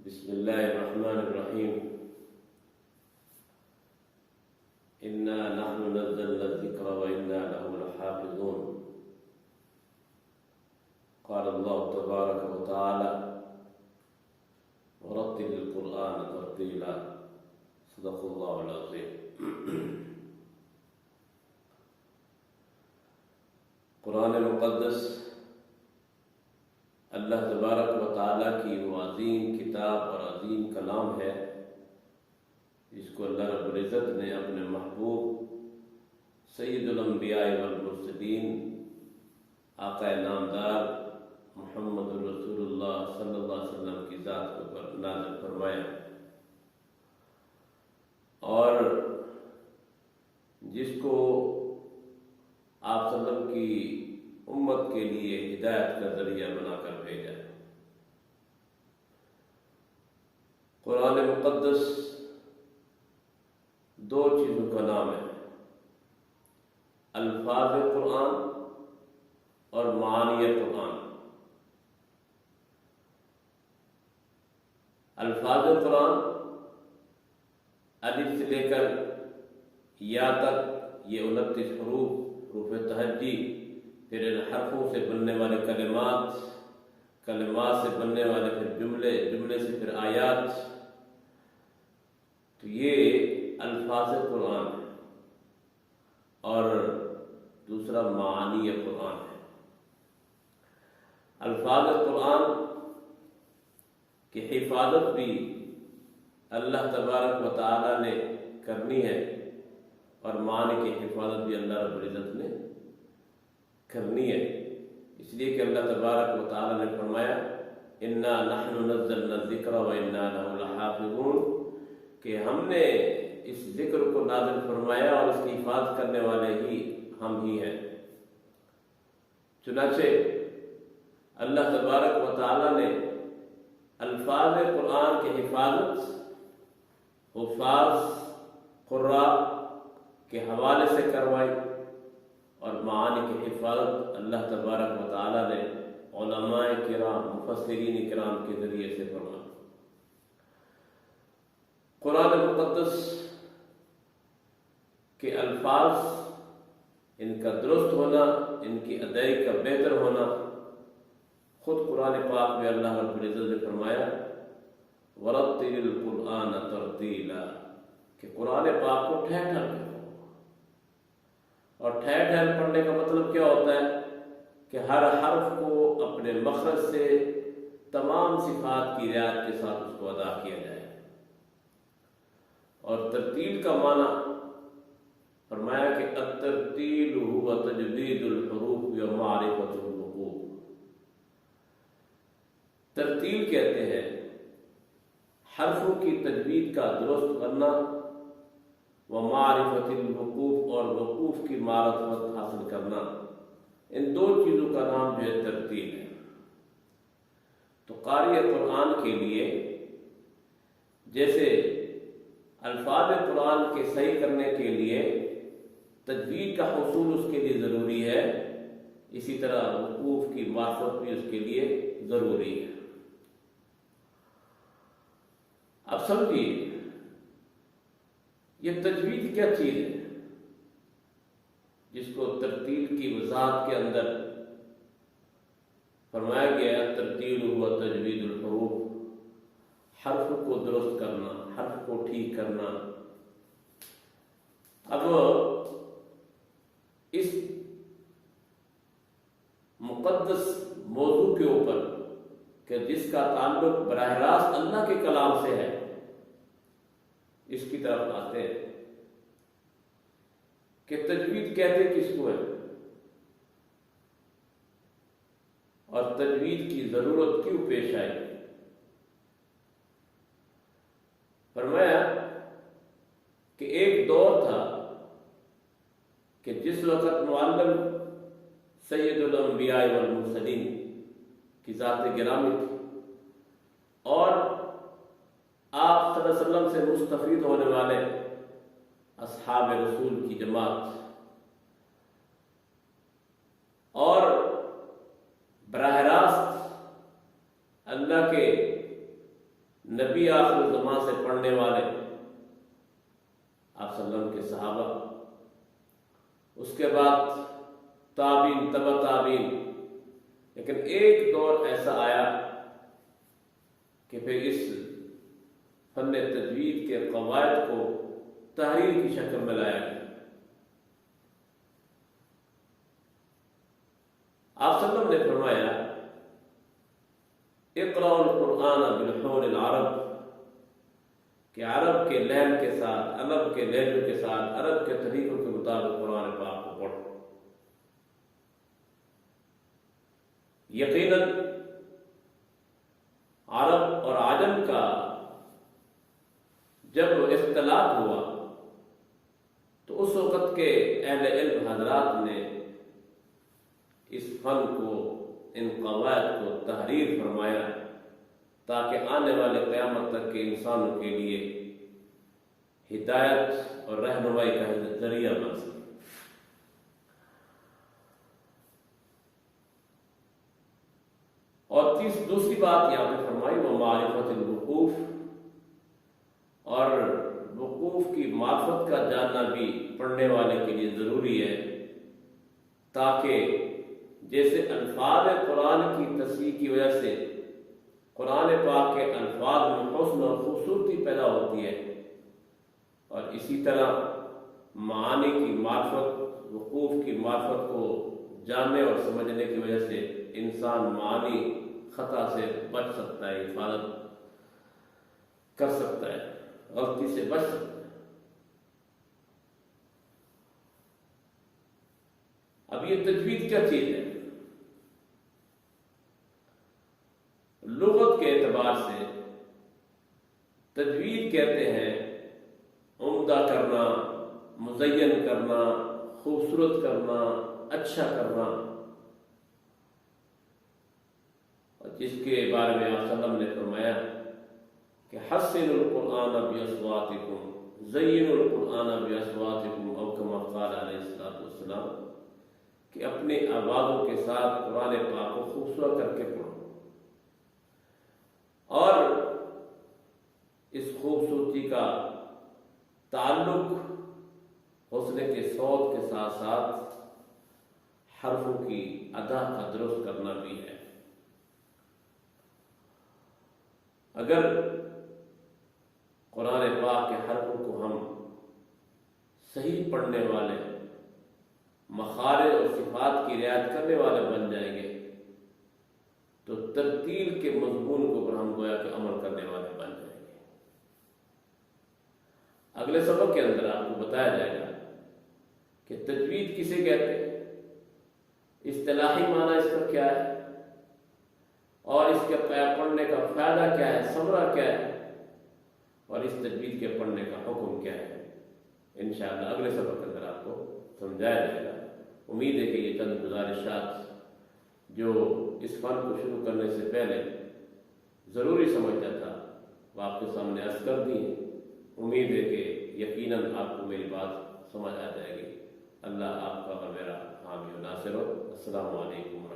بسم الله الرحمن الرحيم إنا نحن نزلنا الذكر وإنا له لحافظون. قال الله تبارك وتعالى ورتل القرآن ترتيلا. صدق الله العظيم. قرآن مقدس اللہ تبارک و تعالیٰ کی وہ عظیم کتاب اور عظیم کلام ہے جس کو اللہ رب العزت نے اپنے محبوب سید الانبیاء والمرسلین آقا نامدار محمد رسول اللہ صلی اللہ علیہ وسلم کی ذات پر نازل فرمایا، اور جس کو آپ صلی اللہ علیہ وسلم کی امت کے لیے ہدایت کا ذریعہ بنا کر بھیجا. قرآن مقدس دو چیزوں کا نام ہے: الفاظ قرآن اور معانی قرآن. الفاظ قرآن الف سے لے کر یا تک، یہ 29 حروف تہجی، پھر ان حرفوں سے بننے والے کلمات، کلمات سے بننے والے پھر جملے، جملے سے پھر آیات. تو یہ الفاظ قرآن ہے. اور دوسرا معانی قرآن ہے. الفاظ قرآن کی حفاظت بھی اللہ تبارک و تعالی نے کرنی ہے، اور معانی کی حفاظت بھی اللہ رب العزت نے کرنی ہے. اس لیے کہ اللہ تبارک و تعالی نے فرمایا انا نحن نزلنا الذکر وانا له لحافظون، کہ ہم نے اس ذکر کو نازل فرمایا اور اس کی حفاظت کرنے والے ہی ہم ہی ہیں. چنانچہ اللہ تبارک و تعالی نے الفاظ قرآن کی حفاظت حفاظ قراء کے حوالے سے کروائی، اور معانی کی حفاظت اللہ تبارک و تعالی نے علماء کرام، مفسرین کرام کے ذریعے سے فرمائی. قرآن مقدس کے الفاظ، ان کا درست ہونا، ان کی ادائیگی کا بہتر ہونا، خود قرآن پاک میں اللہ رب العزت نے فرمایا وَرَتِّلِ الْقُرْآنَ تَرْتِيلًا، کہ قرآن پاک کو ٹھہر ٹھہر پڑھو. اور ٹھہر ٹھہر پڑھنے کا مطلب کیا ہوتا ہے؟ کہ ہر حرف کو اپنے مخرج سے تمام صفات کی رعایت کے ساتھ اس کو ادا کیا جائے. اور ترتیل کا معنی فرمایا کہ الترتیل هو تجوید الحروف ومعرفۃ الوقوف. ترتیل کہتے ہیں حرفوں کی تجوید کا درست کرنا، ومعرفۃ الوقوف، اور وقوف کی معرفت حاصل کرنا. ان دو چیزوں کا نام جو ہے ترتیل ہے. تو قاری قرآن کے لیے جیسے الفاظ قرآن کے صحیح کرنے کے لیے تجوید کا حصول اس کے لیے ضروری ہے، اسی طرح وقوف کی معرفت بھی اس کے لیے ضروری ہے. اب سمجھیے یہ تجوید کیا چیز ہے جس کو ترتیل کی وضاحت کے اندر فرمایا گیا ہے ترتیل ہوا تجوید الحروف، حرف کو درست کرنا، حرف کو ٹھیک کرنا. اب اس مقدس موضوع کے اوپر کہ جس کا تعلق براہ راست اللہ کے کلام سے ہے، اس کی طرف آتے ہیں کہ تجوید کہتے کس کو ہے، اور تجوید کی ضرورت کیوں پیش آئی. فرمایا کہ ایک دور تھا کہ جس وقت معلم سید الانبیاء والمرسلین کی ذات گرامی تھی، اور آپ صلی اللہ علیہ وسلم سے مستفید ہونے والے اصحاب رسول کی جماعت، اور براہ راست اللہ کے نبی آخر الزمان سے پڑھنے والے آپ صلی اللہ علیہ وسلم کے صحابہ، اس کے بعد تابعین، تبع تابعین. لیکن ایک دور ایسا آیا کہ پھر اس فن تجوید کے قواعد کو تحریر کی شکل میں لایا گیا. آپ صلی اللہ علیہ وسلم نے فرمایا اقرأوا القرآن بلحون العرب، کہ عرب کے لہن کے ساتھ، عرب کے لہجوں کے ساتھ، عرب کے طریقوں کے مطابق قرآن پاک کو پڑھو. یقیناً عرب اور عجم کا جب اختلاط ہوا تو اس وقت کے اہل علم حضرات نے اس فن کو، ان قواعد کو تحریر فرمایا تاکہ آنے والے قیامت تک کے انسانوں کے لیے ہدایت اور رہنمائی کا ذریعہ بن سکے. اور دوسری بات یہاں پہ فرمائی وہ معرفت الوقوف، اور وقوف کی معرفت کا جاننا بھی پڑھنے والے کے لیے ضروری ہے، تاکہ جیسے الفاظ قرآن کی تصحیح کی وجہ سے قرآن پاک کے الفاظ میں حسن اور خوبصورتی پیدا ہوتی ہے، اور اسی طرح معانی کی معرفت، وقوف کی معرفت کو جاننے اور سمجھنے کی وجہ سے انسان معانی خطا سے بچ سکتا ہے، حفاظت کر سکتا ہے، غلطی سے بچ سکتا ہے. اب یہ تجوید کیا چیز ہے؟ لغت کے اعتبار سے تجوید کہتے ہیں عمدہ کرنا، مزین کرنا، خوبصورت کرنا، اچھا کرنا، جس کے بارے میں آپ صلی اللہ علیہ وسلم نے فرمایا کہ حسن القرآن باصواتکم، زین القرآن باصواتکم، او کما قال علیہ الصلوۃ والسلام، کہ اپنے آوازوں کے ساتھ قرآن پاک کو خوبصورت کر کے پڑھو، اور اس خوبصورتی کا تعلق حسن کے صوت کے ساتھ ساتھ حرفوں کی ادا کا درست کرنا بھی ہے. اگر قرآن پاک کے حرفوں کو ہم صحیح پڑھنے والے، مخارج اور صفات کی رعایت کرنے والے بن جائیں گے تو ترتیل کے مضمون کو پر ہم گویا کہ عمل کرنے والے بن جائیں گے. اگلے سبق کے اندر آپ کو بتایا جائے گا کہ تجوید کسے کہتے ہیں، اصطلاحی معنی اس کا کیا ہے، اور اس کے پڑھنے کا فائدہ کیا ہے، ثمرہ کیا ہے، اور اس تجوید کے پڑھنے کا حکم کیا ہے. انشاءاللہ اگلے سبق کے اندر آپ کو سمجھایا جائے گا. امید ہے کہ یہ چند گزارشات جو اس فن کو شروع کرنے سے پہلے ضروری سمجھتا تھا وہ آپ کے سامنے عرض کر دی ہیں. امید ہے کہ یقیناً آپ کو میری بات سمجھ آ جائے گی. اللہ آپ کا اور میرا حامی و ناصر ہو. السلام علیکم.